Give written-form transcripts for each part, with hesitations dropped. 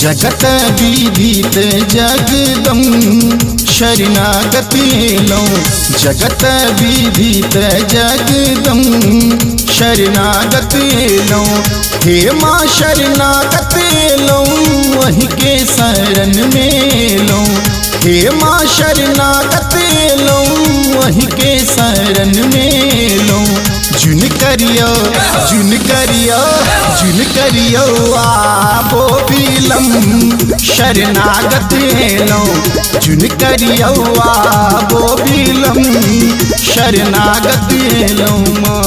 जगत विदित जगदम शरणागत लो। जगत विदित जगदम शरणागत लो। हे माँ शरणागत लो वही के शरण में लो। हे माँ शरणागत लो वही के शरण में लो। जुन करियो जुन करियो जुन करियो आबो बिलम शरणागत लो। जुन करियो आबो बिलम शरणागत लो माँ।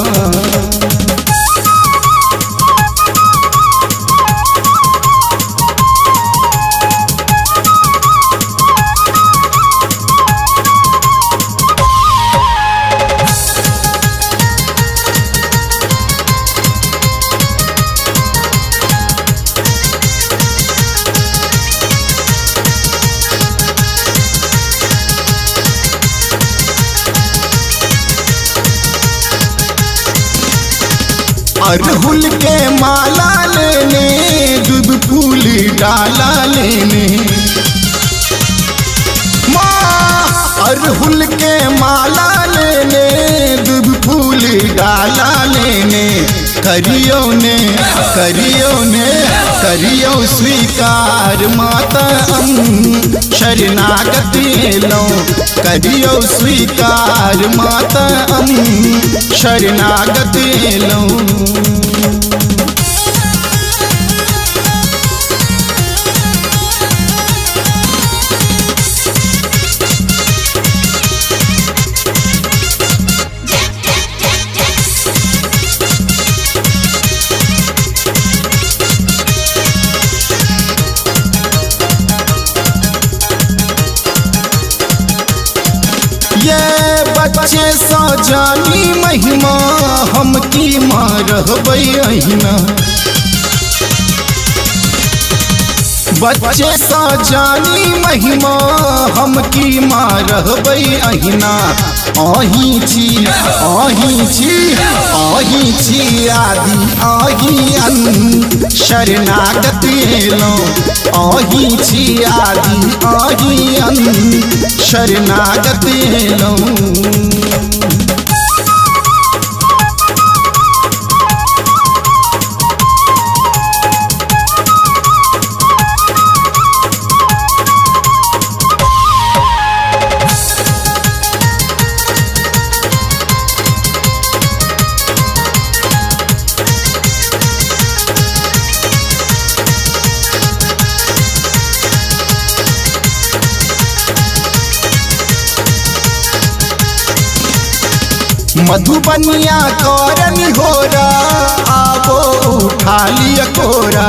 अरहुल के माला लेने दूध फूल डाला लेने माँ। अरहुल के माला लेने दूध फूल डाला लेने। करियो ने करियो ने करियो स्वीकार माता हम शरणागत लो। करियो स्वीकार माता हम शरणागत लो। ये बच्चे सा जानी महिमा हम की माँ रहबै अहिना। बच्चे सा जानी महिमा हम की माँ रहबै अहिना। आही छी आही छी आही छी आदि आही अन शरणागत लो। आही छी आदि आही अन शरणागत लो। मधुबनिया करनी होरा आबो उठा लिया कोरा।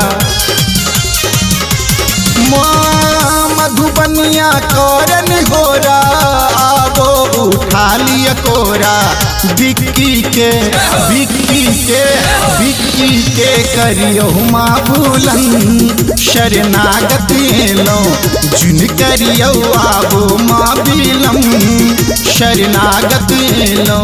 माँ मधुबनिया करनी होरा आबो उठा लिया कोरा। बिक्की के बिक्की के बिक्की के करियो माँ बुलंद शरणागत लो। जुन करियो आबो माँ बिलम शरणागत लो।